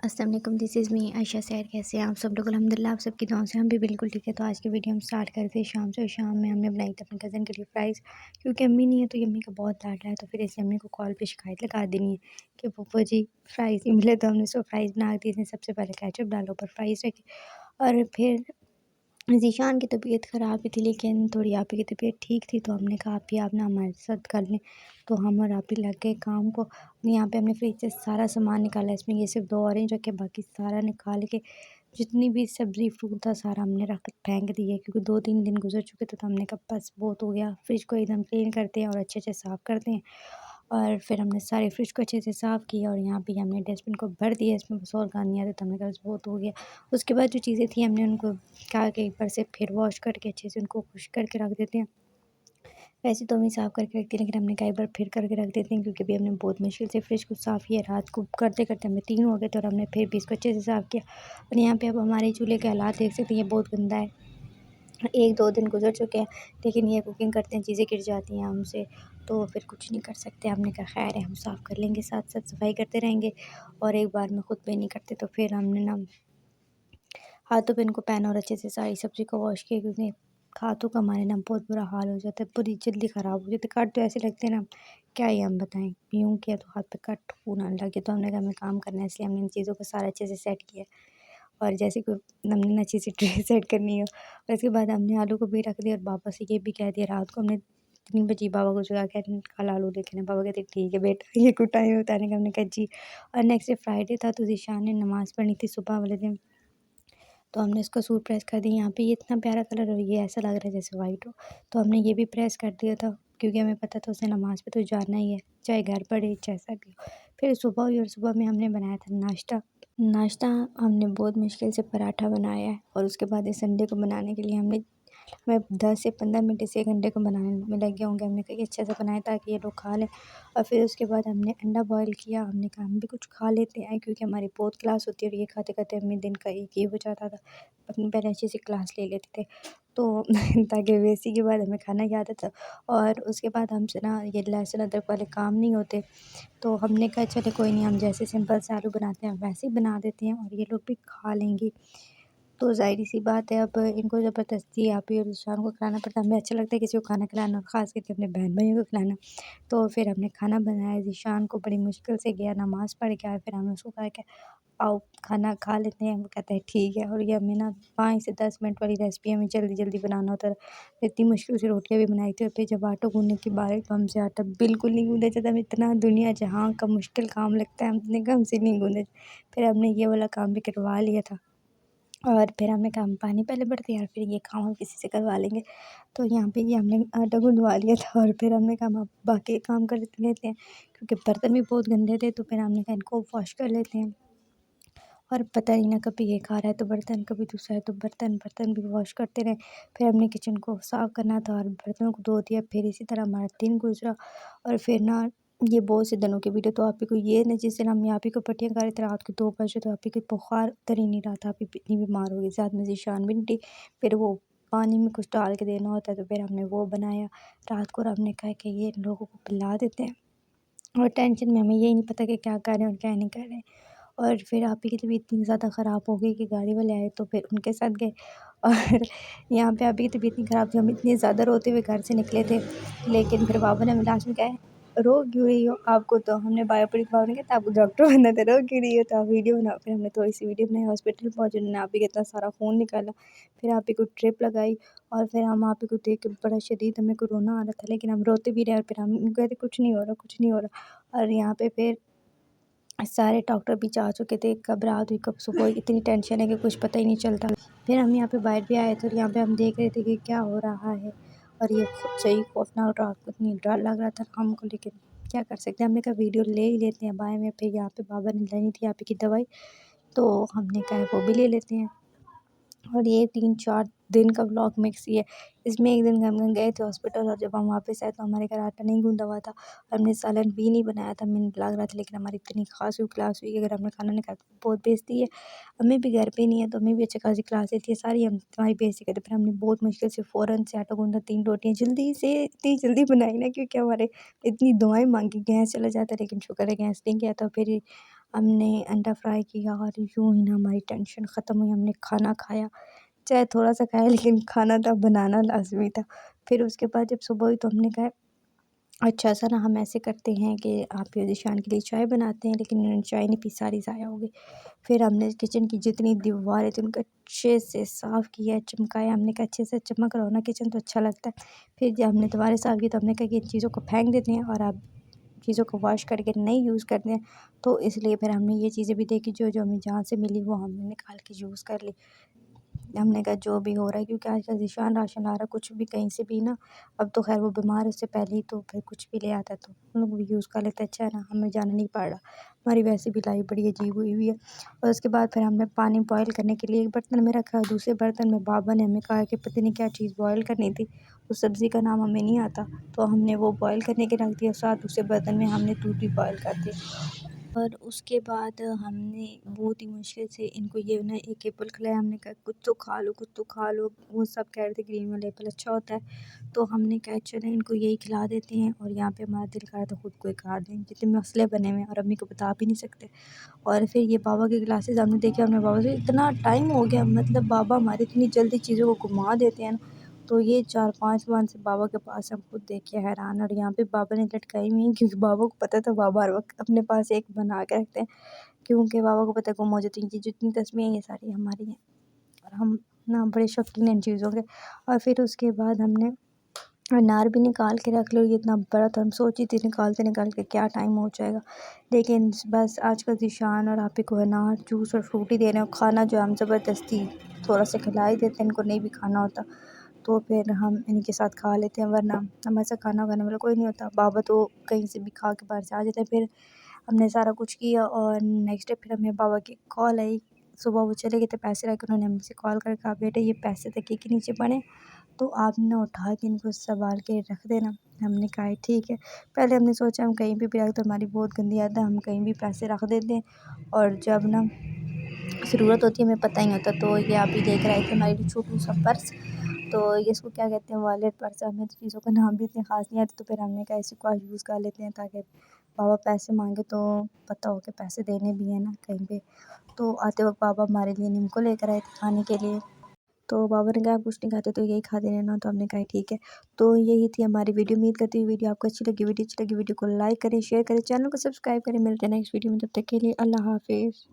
अस्सलाम वालेकुम, this is me Ayesha सैर। कैसे हैं आप सब लोग? अल्हम्दुलिल्लाह आप सबकी दुआओं से हम भी बिल्कुल ठीक है। तो आज की वीडियो हम स्टार्ट करते हैं शाम से। शाम में हमने बनाई थी अपने कज़न के लिए फ़्राइज़, क्योंकि अम्मी नहीं है तो अम्मी का बहुत डांट है, तो फिर इसलिए अम्मी को कॉल पे शिकायत लगा देनी है कि फूफो जी फ़्राइज़ नहीं मिले। तो हमने उसको फ़्राइज़ बना दिए थे। सबसे पहले केचप डालो, ऊपर फ़्राइज़ रखी और फिर ज़ीशान की तबीयत ख़राब ही थी, लेकिन थोड़ी आपी की तबीयत ठीक थी, तो हमने कहा आप ना हमारे साथ कर लें। तो हम और आपी लग गए काम को। यहाँ पे हमने फ्रिज से सारा सामान निकाला, इसमें ये सिर्फ 2 ऑरेंज रखे, बाकी सारा निकाल के जितनी भी सब्ज़ी फ्रूट था सारा हमने रख फेंक दिए, क्योंकि 2-3 दिन गुजर चुके थे। तो हमने कहा बस बहुत हो गया, फ्रिज को एकदम क्लीन करते हैं और अच्छे से साफ़ करते हैं। और फिर हमने सारे फ्रिज को अच्छे से साफ़ किया और यहाँ पे हमने डस्टबिन को भर दिया, इसमें बस और गानियाँ थी, तो हमने कहा बस बहुत हो गया। उसके बाद जो चीज़ें थी हमने उनको कहा कि एक बार से फिर वॉश करके अच्छे से उनको खुश करके रख देते हैं। वैसे तो हम ही साफ़ करके रखते हैं, लेकिन हमने कहा एक बार फिर करके रख देते हैं, क्योंकि अभी हमने बहुत मुश्किल से फ्रिज को साफ़ किया। रात को करते-करते हमें 3 हो गए थे और हमने फिर भी इसको अच्छे से साफ़ किया। और यहाँ पे अब हमारे चूल्हे के हालात देख सकते हैं, ये बहुत गंदा है। 1-2 दिन गुज़र चुके हैं, लेकिन ये कुकिंग करते हैं चीज़ें गिर जाती हैं हमसे, तो फिर कुछ नहीं कर सकते। हमने कहा खैर है, हम साफ़ कर लेंगे, साथ-साथ सफाई करते रहेंगे। और एक बार में खुद पे नहीं करते, तो फिर हमने ना हाथों पे इनको पहना और अच्छे से सारी सब्ज़ी को वॉश किया, क्योंकि हाथों का हमारे ना बहुत बुरा हाल हो जाता है, पूरी जल्दी ख़राब हो जाती है। कट तो ऐसे लगते हैं ना, क्या ही हम बताएँ। यूँ किया तो हाथ पे कट खून आने लगे, तो हमने कहा हमें काम करना है, इसलिए हमने इन चीज़ों को सारा अच्छे से सेट किया। और जैसे कि हमने ना अच्छी सी ट्रे सेट करनी है, और इसके बाद हमने आलू को भी रख दिया और पापा से ये भी कह दिया। रात को हमने 3 बजे पापा को जगा के कल आलू लेके आना। पापा कहते ठीक है बेटा, ये कोई टाइम होता है? हमने कहा जी। और नेक्स्ट डे फ्राइडे था, तो ज़ीशान ने नमाज़ पढ़नी थी सुबह वाले दिन, तो हमने इसका सूट प्रेस कर दिया। यहाँ पे ये इतना प्यारा कलर और ये ऐसा लग रहा है जैसे वाइट हो, तो हमने ये भी प्रेस कर दिया था, क्योंकि हमें पता था उसे नमाज़ पे तो जाना ही है, चाहे घर पड़े जैसा भी हो। फिर सुबह हुई और सुबह में हमने बनाया था नाश्ता। नाश्ता हमने बहुत मुश्किल से पराठा बनाया है, और उसके बाद इस संडे को बनाने के लिए मैं 10 से 15 मिनट से 1 घंटे को बनाने में लग गए होंगे। हमने कहा कि अच्छा सा बनाएँ ताकि ये लोग खा लें। और फिर उसके बाद हमने अंडा बॉयल किया। हमने कहा हम भी कुछ खा लेते हैं, क्योंकि हमारी बहुत क्लास होती है और ये खाते-खाते हमें दिन का एक ही हो जाता था। अपनी पहले अच्छी सी क्लास ले लेते थे, तो ताकि वेसी के बाद हमें खाना याद आता। और उसके बाद हमसे ना ये लहसुन अदरक वाले काम नहीं होते, तो हमने कहा चलो कोई नहीं, हम जैसे सिंपल से आलू बनाते हैं वैसे ही बना देते हैं और ये लोग भी खा लेंगे। तो ज़ाहिर-सी बात है, अब इनको ज़बरदस्ती आप ही और ईशान को खिलाना पड़ता है। हमें अच्छा लगता है किसी को खाना खिलाना, और ख़ास करके अपने बहन-भाइयों को खिलाना। तो फिर हमने खाना बनाया, ज़ीशान को बड़ी मुश्किल से गया, नमाज़ पढ़ के आया, फिर हमने उसको कहा कि आओ खाना खा लेते हैं। वो कहता है ठीक है। और ये हमें ना 5 से 10 मिनट वाली रेसिपी हमें जल्दी-जल्दी बनाना होता है। इतनी मुश्किल से रोटियाँ भी बनाई थी, और फिर जब आटा गूँथने की बारी, तो हमसे आटा बिल्कुल नहीं गूँधा जाता। हमें इतना दुनिया जहाँ का मुश्किल काम लगता है, हमने कहा हमसे नहीं गूँधा। फिर हमने ये वाला काम भी करवा लिया था। और फिर हमने कहा हम पानी पहले भरते हैं और फिर ये काम हम किसी से करवा लेंगे। तो यहाँ पे ये हमने आटा गूँधवा लिया था, और फिर हमने कहा हम अब बाकी काम कर लेते हैं, क्योंकि बर्तन भी बहुत गंदे थे। तो फिर हमने कहा इनको वॉश कर लेते हैं। और पता नहीं ना, कभी एक आ रहा है तो बर्तन, कभी दूसरा है तो बर्तन भी वॉश करते रहे। फिर हमने किचन को साफ़ करना था और बर्तनों को धो दिया। फिर इसी तरह हमारा दिन गुज़रा। और फिर ना ये बहुत से दिनों की वीडियो, तो आप ही को ये ना, जिस दिन हम आप ही को पट्टियाँ कर रहे थे रात के 2 बजे, तो आप ही के बुखार उतर ही नहीं रहा था। आप ही इतनी बीमार हो गई, साथ में ज़ीशान भी नहीं थी। फिर वो पानी में कुछ डाल के देना होता है, तो फिर हमने वो बनाया रात को, और हमने कहा कि ये इन लोगों को पिला देते हैं। और टेंशन में हमें यही नहीं पता कि क्या कर रहे हैं और क्या नहीं कर रहे हैं। और फिर आप ही की तबीयत इतनी ज़्यादा ख़राब हो गई कि गाड़ी वाले आए, तो फिर उनके साथ गए। और यहाँ पे आप ही की तबीयत इतनी ख़राब थी, हम इतने ज़्यादा रोते हुए घर से निकले थे, लेकिन फिर पापा ने हमें लास्ट में कहा रो क्यों रही हो आपको, तो हमने बायोपुलिक पापा ने कहा था आपको डॉक्टर बनना था, रो क्यों रही हो, तो आप वीडियो बनाओ। फिर हमने थोड़ी सी वीडियो बनाई, हॉस्पिटल पहुँचे, उन्होंने आप ही का इतना सारा खून निकाला। फिर आप ही को ड्रिप लगाई, और फिर हम आप ही को देख के बड़ा शदीद हमें को रोना आ रहा था, लेकिन हम रोते भी रहे, और फिर हम कहते कुछ नहीं हो रहा, कुछ नहीं हो रहा। और यहाँ पे फिर सारे डॉक्टर भी जा चुके थे, कब रात हुई कब सुबह हुई, इतनी टेंशन है कि कुछ पता ही नहीं चलता। फिर हम यहाँ पे बाहर भी आए थे, और यहाँ पे हम देख रहे थे कि क्या हो रहा है, और ये सही खौफनाक, रात को इतनी डर लग रहा था हमको, लेकिन क्या कर सकते हैं। हमने कहा वीडियो ले ही लेते हैं बाय में। फिर यहाँ पे बाबा ने लेनी थी आप ही की दवाई, तो हमने कहा वो भी ले लेते हैं। और ये 3-4 दिन का व्लॉग मिक्स ही है। इसमें एक दिन हम गए थे हॉस्पिटल, और जब हम वापस आए तो हमारे घर आटा नहीं गूँधा हुआ था। हमने सालन भी नहीं बनाया था, हमें लग रहा था, लेकिन हमारी इतनी खाँसी क्लास हुई कि अगर हमने खाना नहीं खाया तो बहुत बेइज़्ज़ती है। हमें भी घर पे नहीं है, तो हमें भी अच्छी खासी क्लास थी, सारी हम तुम्हारी बेइज़्ज़ती करते। फिर हमने बहुत मुश्किल से फ़ौरन से आटा गूँधा, 3 रोटियाँ जल्दी से इतनी जल्दी बनाई ना, क्योंकि हमारे इतनी दुआएँ माँगी, गैस चला जाता, लेकिन शुक्र है गैस नहीं गया था। फिर हमने अंडा फ्राई किया और यूँ ही ना हमारी टेंशन ख़त्म हुई। हमने खाना खाया, चाहे थोड़ा-सा खाया लेकिन खाना था, बनाना लाज़मी था। फिर उसके बाद जब सुबह हुई तो हमने कहा अच्छा सा ना हम ऐसे करते हैं कि आप ये ज़ीशान के लिए चाय बनाते हैं, लेकिन इन्होंने चाय नहीं पी, सारी ज़ाया हो गई। फिर हमने किचन की जितनी दीवारें थी उनको अच्छे से साफ़ किया, चमकाया। हमने कहा अच्छे से चमक रहा हो ना किचन तो अच्छा लगता है। फिर जब हमने दीवारें साफ़ की तो हमने कहा कि इन चीज़ों को फेंक देते हैं और अब चीज़ों को वॉश करके नहीं यूज़ करते हैं। तो इसलिए फिर हमने ये चीज़ें भी देखी जो हमें जहाँ से मिली वो हमने निकाल के यूज़ कर ली। हमने कहा जो भी हो रहा है, क्योंकि आजकल ज़ीशान राशन आ रहा है, कुछ भी कहीं से भी ना। अब तो ख़ैर वो बीमार है, उससे पहले ही तो फिर कुछ भी ले आता है तो हम लोग भी यूज़ कर लेते हैं। अच्छा है ना, हमें जाना नहीं पड़ रहा। हमारी वैसे भी लाइफ़ बड़ी अजीब हुई हुई है। और उसके बाद फिर हमने पानी बॉयल करने के लिए एक बर्तन में रखा, दूसरे बर्तन में बाबा ने हमें कहा कि पता नहीं क्या चीज़ बॉयल करनी थी, उस सब्ज़ी का नाम हमें नहीं आता, तो हमने वो बॉयल करने के रख दिया। साथ दूसरे बर्तन में हमने दूध भी बॉयल कर दिया। और उसके बाद हमने बहुत ही मुश्किल से इनको ये ना एक एप्पल खिलाया। हमने कहा कुछ तो खा लो, कुछ तो खा लो। वो सब कह रहे थे ग्रीन वाला एप्पल अच्छा होता है, तो हमने कहा चलें इनको यही खिला देते हैं। और यहाँ पे हमारा दिल कर रहा था खुद को ही काट दें, जितने मसले बने हुए हैं और अम्मी को बता भी नहीं सकते। और फिर ये बाबा के ग्लासेस हमने देखे, हमने बाबा से इतना टाइम हो गया, मतलब बाबा हमारे इतनी जल्दी चीज़ों को घुमा देते हैं ना। तो ये 4-5 मंथ से बाबा के पास हम खुद देख के हैरान। और यहाँ पे बाबा ने लटकाई हुई हैं, क्योंकि बाबा को पता था बाबा हर वक्त अपने पास एक बना के रखते हैं, क्योंकि बाबा को पता है गुम हो जाती हैं। ये जितनी तस्वीरें हैं ये सारी हमारी हैं और हम ना बड़े शौकीन हैं इन चीज़ों के। और फिर उसके बाद हमने अनार भी निकाल के रख लो, ये इतना बड़ा तो हम सोची थी निकालते निकालते क्या टाइम हो जाएगा, लेकिन बस आजकल ज़ीशान और आपी को अनार जूस और फ्रूटी दे रहे हैं। खाना जो हम ज़बरदस्ती थोड़ा सा खिला ही देते हैं, इनको नहीं भी खाना होता तो फिर हम इनके साथ खा लेते हैं, वरना हमारे साथ खाना खाने वाला कोई नहीं होता। बाबा तो कहीं से भी खा के बाहर से आ जाते हैं। फिर हमने सारा कुछ किया और नेक्स्ट डे फिर हमें बाबा की कॉल आई। सुबह वो चले गए थे, पैसे रख के उन्होंने हमसे कॉल करके कहा बेटे ये पैसे तकिए के नीचे पड़े, तो आपने उठा के इनको संभाल के रख देना। हमने कहा ठीक है। पहले हमने सोचा हम कहीं पे भी रख, तो हमारी बहुत गंदी आदत है, हम कहीं भी पैसे रख देते हैं और जब ना ज़रूरत होती है हमें पता ही नहीं होता। तो ये आप ही देख रहे थे हमारी छोटू सा पर्स, तो ये इसको क्या कहते हैं, वॉलेट पर्स। हमें तो चीज़ों का नाम भी इतने ख़ास नहीं आते, तो फिर हमने कहा इसी को आज यूज़ कर लेते हैं, ताकि बाबा पैसे मांगे तो पता हो कि पैसे देने भी हैं ना कहीं पे। तो आते वक्त बाबा हमारे लिए निम्को लेकर आए थे खाने के लिए, तो बाबा ने कहा आप कुछ नहीं खाते तो यही खा देना, तो हमने कहा ठीक है। तो यही थी हमारी वीडियो। उम्मीद करती हूँ वीडियो आपको अच्छी लगी वीडियो को लाइक करें, शेयर करें, चैनल को सब्सक्राइब करें। मिलते हैं नेक्स्ट वीडियो में, तब तक के लिए अल्लाह हाफिज़।